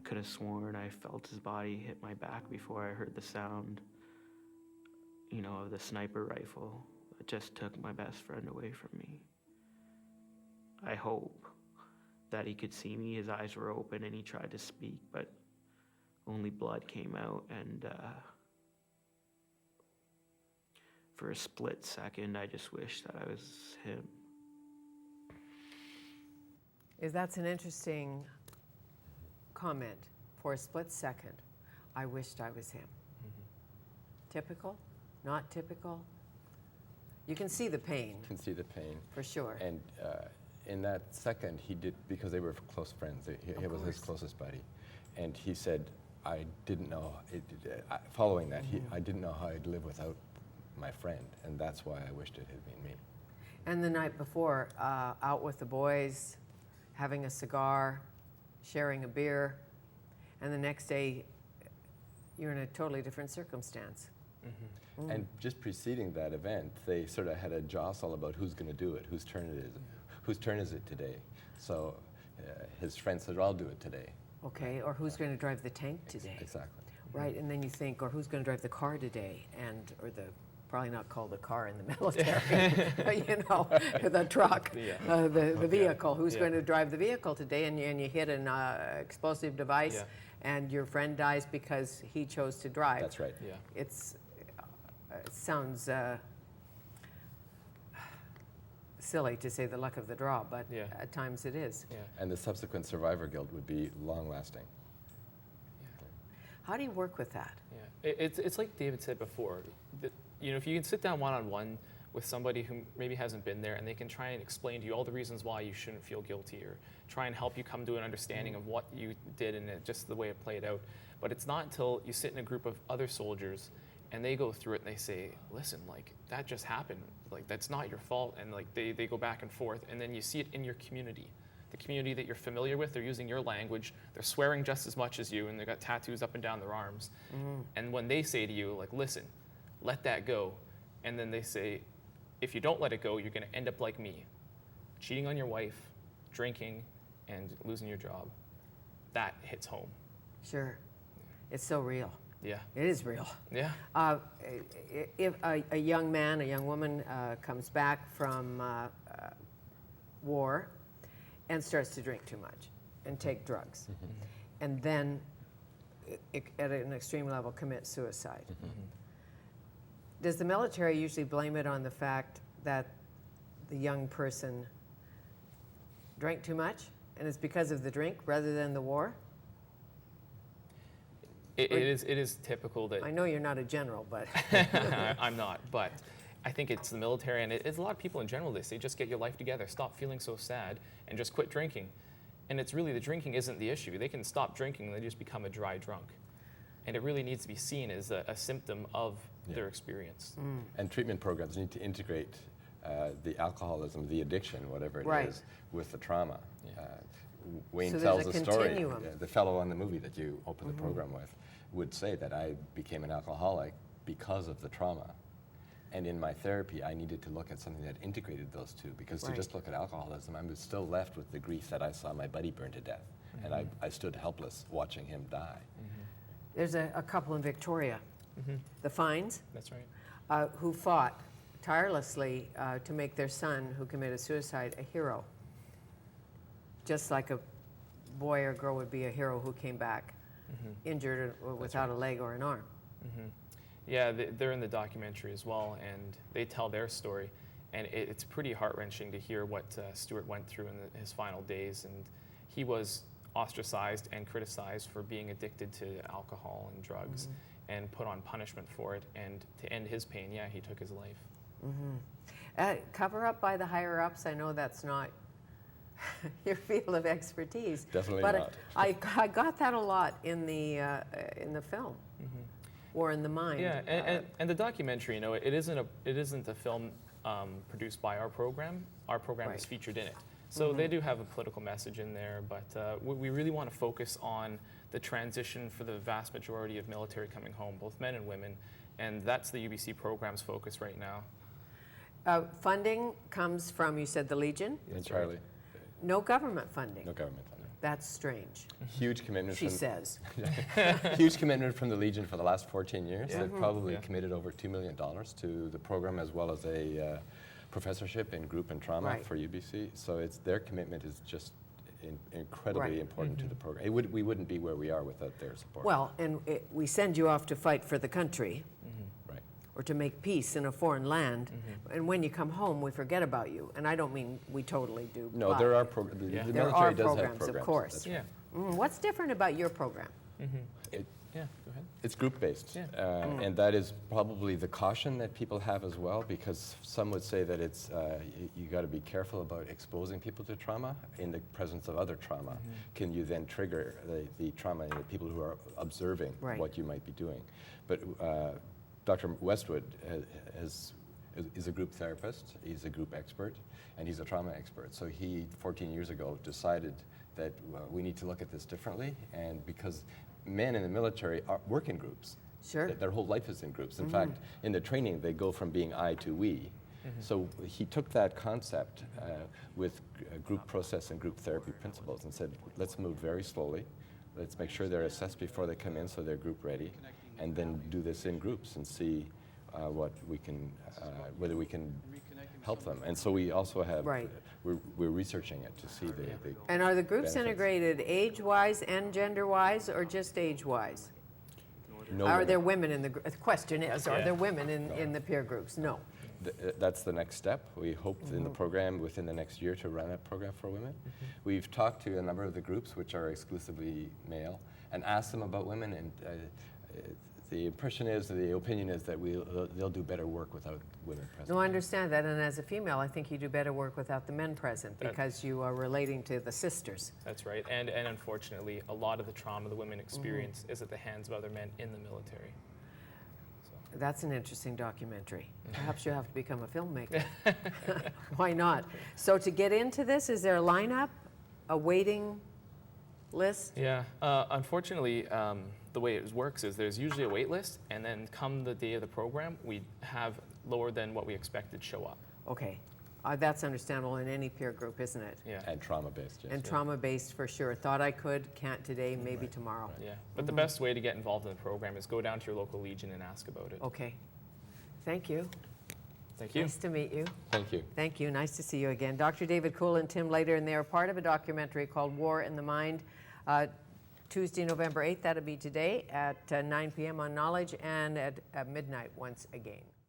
could have sworn I felt his body hit my back before I heard the sound, of the sniper rifle that just took my best friend away from me. I hope that he could see me. His eyes were open and he tried to speak, but only blood came out, and for a split second, I just wished that I was him. That's an interesting comment. For a split second, I wished I was him. Mm-hmm. Typical? Not typical? You can see the pain. Can see the pain. For sure. And in that second, he did, because they were close friends, he was his closest buddy. And he said, I didn't know, following that, I didn't know how I'd live without my friend. And that's why I wished it had been me. And the night before, out with the boys, having a cigar, sharing a beer, and the next day, you're in a totally different circumstance. Mm-hmm. Mm. And just preceding that event, they sort of had a jostle about who's going to do it, whose turn is it today. So his friend said, I'll do it today. Okay, or who's going to drive the tank today? Exactly. Right, and then you think, or who's going to drive the car today, or probably not called a car in the military, the truck, the vehicle. Who's going to drive the vehicle today? And you hit an explosive device, and your friend dies because he chose to drive. That's right. Yeah. It sounds silly to say the luck of the draw, but at times it is. Yeah. And the subsequent survivor guilt would be long-lasting. How do you work with that? Yeah, it's like David said before. If you can sit down one-on-one with somebody who maybe hasn't been there, and they can try and explain to you all the reasons why you shouldn't feel guilty, or try and help you come to an understanding of what you did and just the way it played out. But it's not until you sit in a group of other soldiers and they go through it and they say, listen, like, that just happened. Like, that's not your fault. And like they go back and forth, and then you see it in your community. The community that you're familiar with, they're using your language, they're swearing just as much as you, and they've got tattoos up and down their arms. Mm-hmm. And when they say to you, like, listen, let that go, and then they say, if you don't let it go, you're going to end up like me, cheating on your wife, drinking, and losing your job. That hits home. Sure. It's so real. Yeah. It is real. Yeah. If a young man, a young woman comes back from war and starts to drink too much and take drugs, mm-hmm. and then at an extreme level commit suicide, mm-hmm. does the military usually blame it on the fact that the young person drank too much and it's because of the drink rather than the war? It is typical that... I know you're not a general, but... I'm not, but I think it's the military, and it's a lot of people in general. They say, just get your life together, stop feeling so sad, and just quit drinking. And it's really, the drinking isn't the issue. They can stop drinking and they just become a dry drunk. And it really needs to be seen as a symptom of their experience. Mm. And treatment programs need to integrate the alcoholism, the addiction, whatever it is, with the trauma. Yeah. Wayne tells a story. The fellow on the movie that you opened the program with would say that I became an alcoholic because of the trauma. And in my therapy, I needed to look at something that integrated those two, because to just look at alcoholism, I was still left with the grief that I saw my buddy burn to death. Mm-hmm. And I stood helpless watching him die. Mm-hmm. There's a couple in Victoria, the Fines, that's right, who fought tirelessly to make their son, who committed suicide, a hero. Just like a boy or girl would be a hero who came back injured or without a leg or an arm. Mm-hmm. Yeah, they're in the documentary as well, and they tell their story. And it's pretty heart-wrenching to hear what Stuart went through in his final days. And he was ostracized and criticized for being addicted to alcohol and drugs, and put on punishment for it. And to end his pain, he took his life. Cover up by the higher-ups, I know that's not your field of expertise. Definitely but not. I got that a lot in the film, or in the mind. Yeah, and the documentary, it isn't a film produced by our program. Our program is featured in it. So they do have a political message in there, but we really want to focus on the transition for the vast majority of military coming home, both men and women, and that's the UBC program's focus right now. Funding comes from, you said, the Legion? Entirely. No government funding? No government funding. That's strange, Huge commitment. she says. Huge commitment from the Legion for the last 14 years. Yeah. They've probably committed over $2 million to the program, as well as a professorship in group and trauma Right. for UBC. So their commitment is just incredibly Right. important to the program. We wouldn't be where we are without their support. Well, and we send you off to fight for the country Right. or to make peace in a foreign land, and when you come home, we forget about you. And I don't mean we totally do. No, but there are programs. The Yeah. military There are does have programs, programs. of course. That's Yeah. What's different about your program? Yeah, go ahead. It's group-based, Yeah. and that is probably the caution that people have as well, because some would say that it's you got to be careful about exposing people to trauma in the presence of other trauma. Can you then trigger the trauma in the people who are observing Right. what you might be doing? But Dr. Westwood is a group therapist, he's a group expert, and he's a trauma expert. So he, 14 years ago, decided that we need to look at this differently, and because men in the military work in groups. Sure. Their whole life is in groups. In fact, in the training, they go from being I to we. So he took that concept with group process and group therapy principles and said, let's move very slowly. Let's make sure they're assessed before they come in so they're group ready, and then do this in groups and see what we can, whether we can help them. And so we also have, Right. we're researching it to see the And are the groups benefits. integrated age-wise and gender-wise, or just age-wise? No Are women. there women in the, the question is, are Yeah. there women in the peer groups? No. That's the next step. We hope in the program within the next year to run a program for women. We've talked to a number of the groups which are exclusively male and asked them about women, and the impression is, the opinion is that they'll do better work without women present. No, I understand that, and as a female, I think you do better work without the men present That- because you are relating to the sisters. That's right. And unfortunately, a lot of the trauma the women experience is at the hands of other men in the military. So, That's an interesting documentary. Perhaps you have to become a filmmaker. Why not? So to get into this, is there a lineup, a waiting list? yeah. Unfortunately, the way it works is there's usually a wait list, and then come the day of the program, we have lower than what we expected show up. Okay. That's understandable in any peer group, isn't it? Yeah. And trauma-based, yes. And yeah. trauma-based for sure. Thought I could, can't today, maybe tomorrow. Yeah. But the best way to get involved in the program is go down to your local Legion and ask about it. Okay. Thank you. Thank you. Nice to meet you. Thank you. Thank you. Nice to see you again. Dr. David Kuhl and Tim Laidler, and they are part of a documentary called War in the Mind. Tuesday, November 8th, that'll be today at 9 p.m. on Knowledge, and at midnight once again.